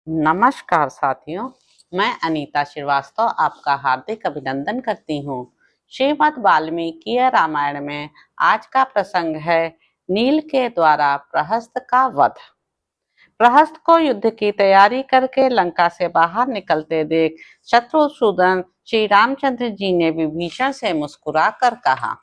नमस्कार साथियों, मैं अनीता श्रीवास्तव आपका हार्दिक अभिनंदन करती हूँ। श्रीमद् वाल्मीकि रामायण में आज का प्रसंग है नील के द्वारा प्रहस्त का वध। प्रहस्त को युद्ध की तैयारी करके लंका से बाहर निकलते देख शत्रुसूदन श्री रामचंद्र जी ने विभीषण से मुस्कुरा कर कहा,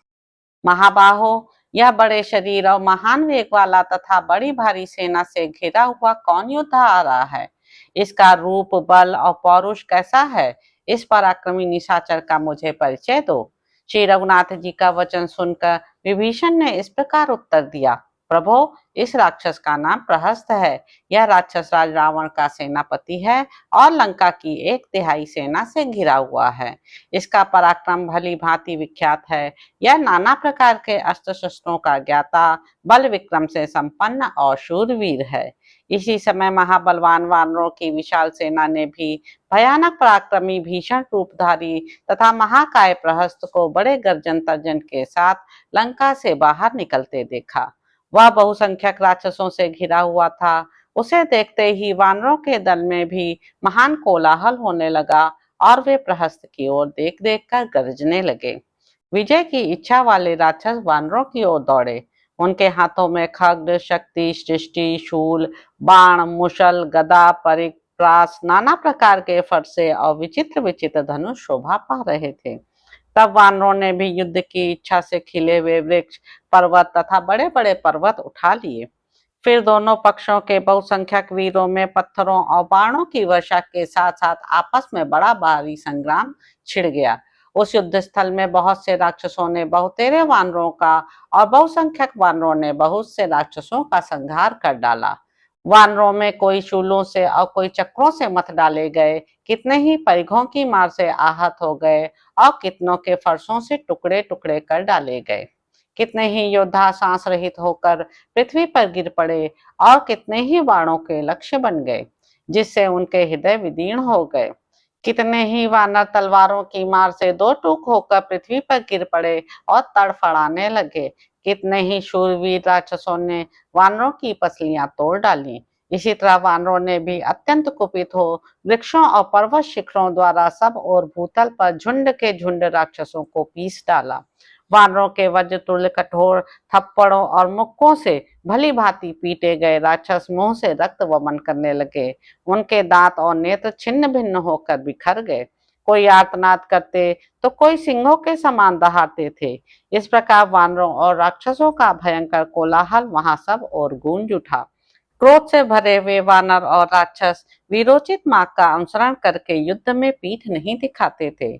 महाबाहो, यह बड़े शरीर और महान वेग वाला तथा बड़ी भारी सेना से घिरा हुआ कौन योद्धा आ रहा है? इसका रूप, बल और पौरुष कैसा है? इस पराक्रमी निशाचर का मुझे परिचय दो। श्री रघुनाथ जी का वचन सुनकर विभीषण ने इस प्रकार उत्तर दिया, प्रभो, इस राक्षस का नाम प्रहस्त है। यह राक्षस राज रावण का सेनापति है और लंका की 1/3 सेना से घिरा हुआ है। इसका पराक्रम भली भांति विख्यात है। यह नाना प्रकार के अस्त्र शस्त्रों का ज्ञाता, बल विक्रम से संपन्न और शूरवीर है। इसी समय महाबलवान वानरों की विशाल सेना ने भी भयानक पराक्रमी भीषण रूपधारी तथा महाकाय प्रहस्त को बड़े गर्जन तर्जन के साथ लंका से बाहर निकलते देखा। वह बहुसंख्यक राक्षसों से घिरा हुआ था। उसे देखते ही वानरों के दल में भी महान कोलाहल होने लगा और वे प्रहस्त की ओर देख देख कर गरजने लगे। विजय की इच्छा वाले राक्षस वानरों की ओर दौड़े। उनके हाथों में खड्ग, शक्ति, सृष्टि, शूल, बाण, मुशल, गदा, परिघ, प्रास, नाना प्रकार के फरसे और विचित्र विचित्र धनुष शोभा पा रहे थे। तब वानरों ने भी युद्ध की इच्छा से खिले हुए वृक्ष, पर्वत तथा बड़े बड़े पर्वत उठा लिए। फिर दोनों पक्षों के बहुसंख्यक वीरों में पत्थरों और बाणों की वर्षा के साथ साथ आपस में बड़ा भारी संग्राम छिड़ गया। उस युद्ध स्थल में बहुत से राक्षसों ने बहुतेरे वानरों का और बहुसंख्यक वानरों ने बहुत से राक्षसों का संहार कर डाला। वानरों में कोई शूलों से और कोई चक्रों से मत डाले गए, कितने ही परिघों की मार से आहत हो गए और कितनों के फरसों से टुकड़े टुकड़े कर डाले गए। कितने ही योद्धा सांस रहित होकर पृथ्वी पर गिर पड़े और कितने ही बाणों के लक्ष्य बन गए, जिससे उनके हृदय विदीर्ण हो गए। कितने ही वानर तलवारों की मार से दो टूक होकर पृथ्वी पर गिर पड़े और तड़फड़ाने लगे। कितने ही शूरवीर राक्षसों ने वानरों की पसलियां तोड़ डाली। इसी तरह वानरों ने भी अत्यंत कुपित हो वृक्षों और पर्वत शिखरों द्वारा सब और भूतल पर झुंड के झुंड राक्षसों को पीस डाला। वानरों के वज्र तुल्य कठोर थप्पड़ों और मुक्कों से भली भांति पीटे गए राक्षस मुंह से रक्त वमन करने लगे। उनके दांत और नेत्र छिन्न भिन्न होकर बिखर गए। कोई आर्तनाद करते तो कोई सिंहों के समान दहाड़ते थे। इस प्रकार वानरों और राक्षसों का भयंकर कोलाहल वहां सब और गूंज उठा। क्रोध से भरे हुए वानर और राक्षस वीरोचित मार्ग का अनुसरण करके युद्ध में पीठ नहीं दिखाते थे।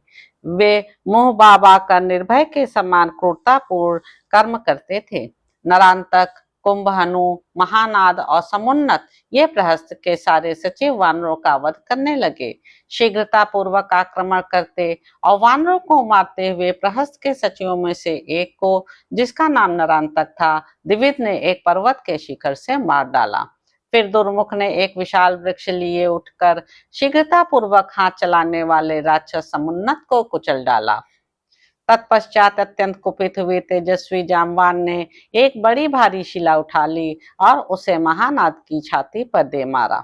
वे मुंह बाबा कर निर्भय के समान क्रूरतापूर्ण कर्म करते थे। नरांतक, कुंभहनु, महानाद और समुन्नत ये प्रहस्त के सारे सचिव वानरों का वध करने लगे। शीघ्रता पूर्वक आक्रमण करते और वानरों को मारते हुए प्रहस्त के सचिवों में से एक को, जिसका नाम नरांतक था, द्विविद ने एक पर्वत के शिखर से मार डाला। फिर दुर्मुख ने एक विशाल वृक्ष लिए उठकर शीघ्रता पूर्वक हाथ चलाने वाले राक्षस समुन्नत को कुचल डाला। तत्पश्चात अत्यंत कुपित हुए तेजस्वी जामवान ने एक बड़ी भारी शिला उठा ली और उसे महानाद की छाती पर दे मारा।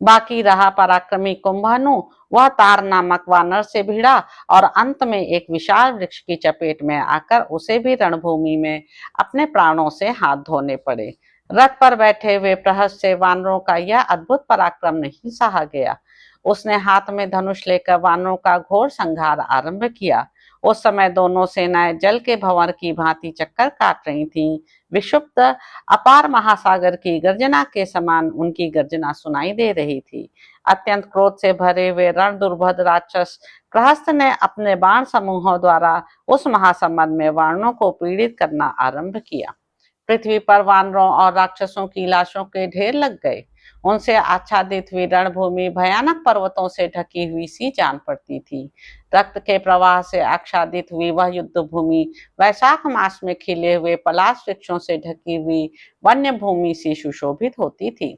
बाकी रहा पराक्रमी कुंभनु। वह तार नामक वानर से भिड़ा और अंत में एक विशाल वृक्ष की चपेट में आकर उसे भी रणभूमि में अपने प्राणों से हाथ धोने पड़े। रथ पर बैठे हुए प्रहस्त से वानरों का यह अद्भुत पराक्रम नहीं सहा गया। उसने हाथ में धनुष लेकर वानरों का घोर संहार आरंभ किया। उस समय दोनों सेनाएं जल के भंवर की भांति चक्कर काट रही थीं। विक्षुब्ध अपार महासागर की गर्जना के समान उनकी गर्जना सुनाई दे रही थी। अत्यंत क्रोध से भरे हुए रण दुर्भद राक्षस प्रहस्त ने अपने बाण समूहों द्वारा उस महासमर में वानरों को पीड़ित करना आरंभ किया। पृथ्वी पर वानरों और राक्षसों की लाशों के ढेर लग गए। उनसे आच्छादित हुई रणभूमि भयानक पर्वतों से ढकी हुई सी जान पड़ती थी। रक्त के प्रवाह से आच्छादित हुई वह युद्ध भूमि वैशाख मास में खिले हुए पलाश वृक्षों से ढकी हुई वन्य भूमि सी सुशोभित होती थी।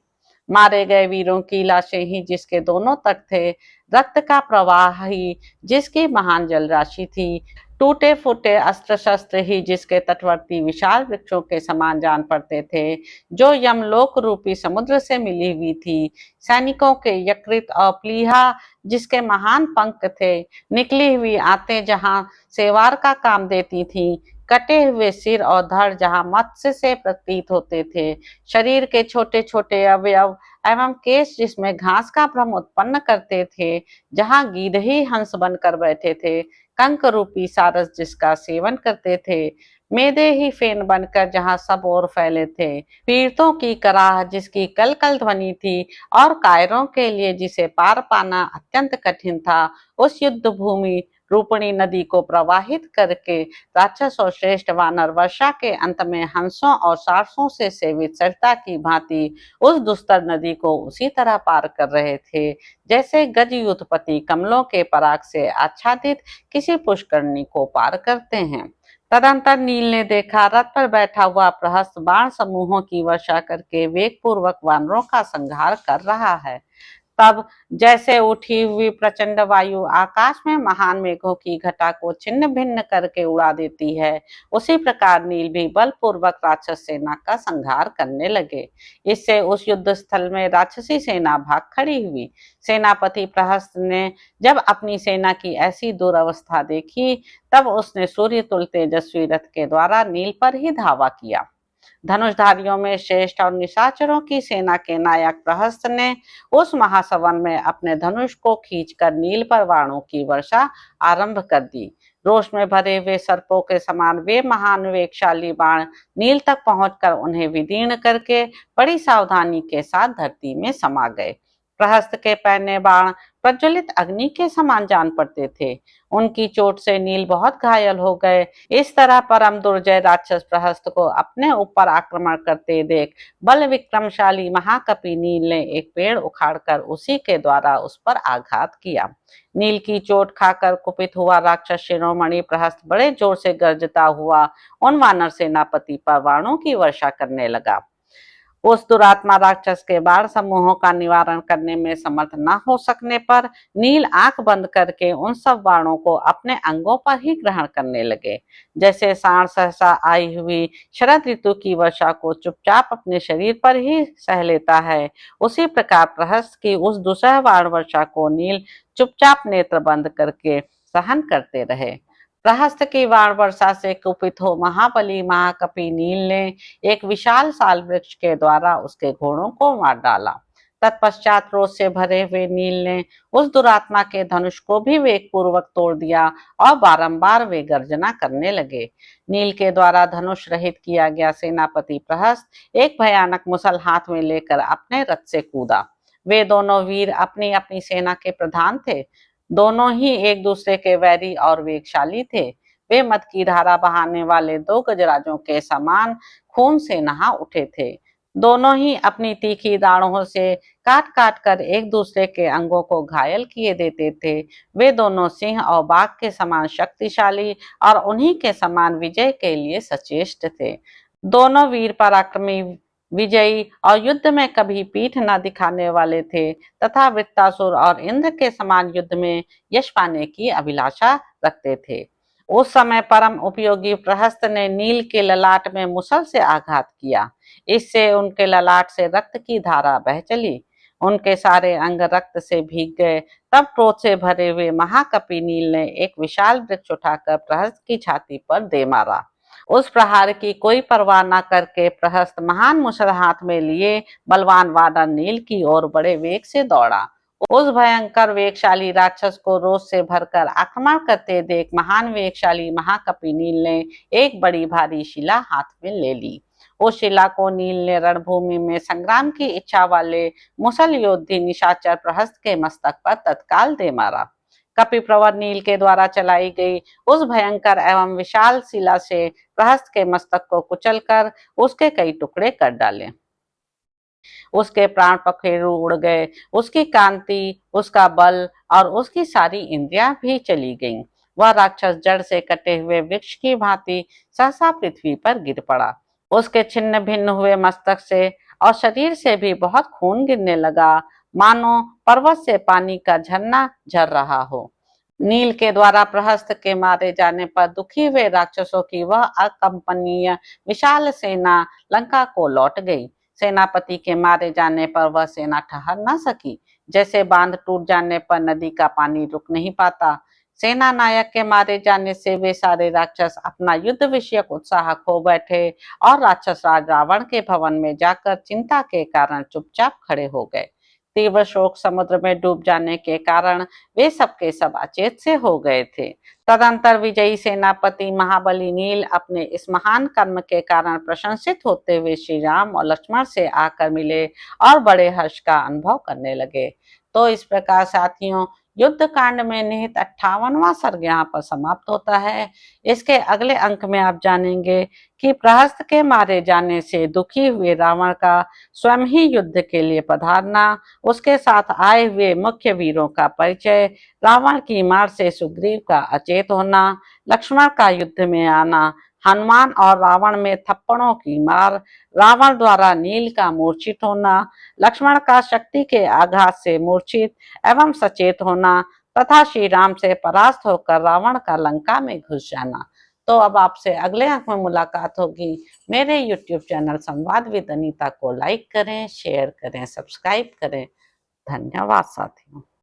मारे गए वीरों की लाशें ही जिसके दोनों तट थे, रक्त का प्रवाह ही जिसकी महान जल राशि थी, टूटे फूटे अस्त्र शस्त्र ही जिसके तटवर्ती विशाल वृक्षों के समान जान पड़ते थे, जो यमलोक रूपी समुद्र से मिली हुई थी। सैनिकों के यकृत और प्लीहा जिसके महान पंख थे, निकली हुई आंतें जहां सेवार का काम देती थीं, कटे हुए सिर और धड़ जहां मत्स्य से प्रतीत होते थे, शरीर के छोटे छोटे अवयव एवं केश जिसमें घास का भ्रम उत्पन्न करते थे, जहां गीध ही हंस बनकर बैठे थे, कंक रूपी सारस जिसका सेवन करते थे, मेदे ही फेन बनकर जहां सब ओर फैले थे, पीड़ितों की कराह जिसकी कल कल ध्वनि थी और कायरों के लिए जिसे पार पाना अत्यंत कठिन था, उस युद्ध भूमि रूपणी नदी को प्रवाहित करके राक्षस और श्रेष्ठ वानर वर्षा के अंत में हंसों और सारसों से सेवित सरिता की भांति उस दुस्तर नदी को उसी तरह पार कर रहे थे, जैसे गज युद्धपति कमलों के पराग से आच्छादित किसी पुष्करणी को पार करते हैं। तदंतर नील ने देखा, रथ पर बैठा हुआ प्रहस्त बाण समूहों की वर्षा करके वेग पूर्वक वानरों का संहार कर रहा है। तब जैसे उठी हुई प्रचंड वायु आकाश में महान मेघों की घटा को छिन्न भिन्न करके उड़ा देती है, उसी प्रकार नील भी बलपूर्वक राक्षस सेना का संहार करने लगे। इससे उस युद्ध स्थल में राक्षसी सेना भाग खड़ी हुई। सेनापति प्रहस्त ने जब अपनी सेना की ऐसी दुरवस्था देखी, तब उसने सूर्य तुल्य तेजस्वी रथ के द्वारा नील पर ही धावा किया। धनुषधारियों में श्रेष्ठ और निशाचरों की सेना के नायक प्रहस्त ने उस महासवन में अपने धनुष को खींचकर नील पर बाणों की वर्षा आरंभ कर दी। रोष में भरे हुए सर्पों के समान वे महान वेगशाली बाण नील तक पहुंचकर उन्हें विदीर्ण करके बड़ी सावधानी के साथ धरती में समा गए। प्रहस्त के पहने बाण प्रज्वलित अग्नि के समान जान पड़ते थे। उनकी चोट से नील बहुत घायल हो गए। इस तरह परम दुर्जय राक्षस प्रहस्त को अपने ऊपर आक्रमण करते देख बल विक्रमशाली महाकपि नील ने एक पेड़ उखाड़कर उसी के द्वारा उस पर आघात किया। नील की चोट खाकर कुपित हुआ राक्षस शिरोमणि प्रहस्त बड़े जोर से गर्जता हुआ उन वानर सेनापति पर बाणों की वर्षा करने लगा। उस दुरात्मा राक्षस के बाण समूहों का निवारण करने में समर्थ न हो सकने पर नील आंख बंद करके उन सब बाणों को अपने अंगों पर ही ग्रहण करने लगे। जैसे सांड सहसा आई हुई शरद ऋतु की वर्षा को चुपचाप अपने शरीर पर ही सह लेता है, उसी प्रकार प्रहस्त की उस दुसह बाण वर्षा को नील चुपचाप नेत्र बंद करके सहन करते रहे। प्रहस्त की बाण वर्षा से कुपित हो महाबली महाकपि नील ने एक विशाल साल वृक्ष के द्वारा उसके घोड़ों को मार डाला। तत्पश्चात क्रोध से भरे हुए नील ने उस दुरात्मा के धनुष को भी वेग पूर्वक तोड़ दिया और बारंबार वे गर्जना करने लगे। नील के द्वारा धनुष रहित किया गया सेनापति प्रहस्त एक भयानक मुसल हाथ में लेकर अपने रथ से कूदा। वे दोनों वीर अपनी अपनी सेना के प्रधान थे। दोनों ही एक दूसरे के वैरी और वेगशाली थे। वे मद की धारा बहाने वाले दो गजराजों के समान खून से नहा उठे थे। दोनों ही अपनी तीखी दाढ़ों से काट काट कर एक दूसरे के अंगों को घायल किए देते थे। वे दोनों सिंह और बाघ के समान शक्तिशाली और उन्हीं के समान विजय के लिए सचेष्ट थे। दोनों वीर पराक्रमी, विजयी और युद्ध में कभी पीठ न दिखाने वाले थे तथा वृत्तासुर और इंद्र के समान युद्ध में यश पाने की अभिलाषा रखते थे। उस समय परम उपयोगी प्रहस्त ने नील के ललाट में मुसल से आघात किया। इससे उनके ललाट से रक्त की धारा बह चली। उनके सारे अंग रक्त से भीग गए। तब क्रोध से भरे हुए महाकपि नील ने एक विशाल वृक्ष उठाकर प्रहस्त की छाती पर दे मारा। उस प्रहार की कोई परवाह न करके प्रहस्त महान मुसल हाथ में लिए बलवान वानर नील की ओर बड़े वेग से दौड़ा। उस भयंकर वेगशाली राक्षस को रोष से भरकर आक्रमण करते देख महान वेगशाली महाकपि नील ने एक बड़ी भारी शिला हाथ में ले ली। उस शिला को नील ने रणभूमि में संग्राम की इच्छा वाले मुसल योद्धि निशाचर प्रहस्त के मस्तक पर तत्काल दे मारा। कपि प्रवर नील के द्वारा चलाई गई उस भयंकर एवं विशाल शिला से प्रहस्त के मस्तक को कुचलकर उसके कई टुकड़े कर डाले। उसके प्राण पखेरु उड़ गए। उसकी कांति, उसका बल और उसकी सारी इंद्रियां भी चली गईं। वह राक्षस जड़ से कटे हुए वृक्ष की भांति सहसा पृथ्वी पर गिर पड़ा। उसके छिन्न भिन्न हुए मस्तक से और शरीर से भी बहुत खून गिरने लगा, मानो पर्वत से पानी का झरना झर रहा हो। नील के द्वारा प्रहस्त के मारे जाने पर दुखी हुए राक्षसों की वह अकंपनीय विशाल सेना लंका को लौट गई। सेनापति के मारे जाने पर वह सेना ठहर न सकी। जैसे बांध टूट जाने पर नदी का पानी रुक नहीं पाता, सेना नायक के मारे जाने से वे सारे राक्षस अपना युद्ध विषयक उत्साह खो बैठे और राक्षस राज रावण के भवन में जाकर चिंता के कारण चुपचाप खड़े हो गए। तीव्र शोक समुद्र में डूब जाने के कारण वे सबके सब अचेत से हो गए थे। तदंतर विजयी सेनापति महाबली नील अपने इस महान कर्म के कारण प्रशंसित होते हुए श्री राम और लक्ष्मण से आकर मिले और बड़े हर्ष का अनुभव करने लगे। तो इस प्रकार साथियों, युद्ध कांड में निहित 58वां सर्ग यहाँ पर समाप्त होता है। इसके अगले अंक में आप जानेंगे कि प्रहस्त के मारे जाने से दुखी हुए रावण का स्वयं ही युद्ध के लिए पधारना, उसके साथ आए हुए मुख्य वीरों का परिचय, रावण की मार से सुग्रीव का अचेत होना, लक्ष्मण का युद्ध में आना, हनुमान और रावण में थप्पड़ों की मार, रावण द्वारा नील का मूर्छित होना, लक्ष्मण का शक्ति के आघात से मूर्छित एवं सचेत होना तथा श्री राम से परास्त होकर रावण का लंका में घुस जाना। तो अब आपसे अगले अंक में मुलाकात होगी। मेरे YouTube चैनल संवाद विद अनीता को लाइक करें, शेयर करें, सब्सक्राइब करें। धन्यवाद साथियों।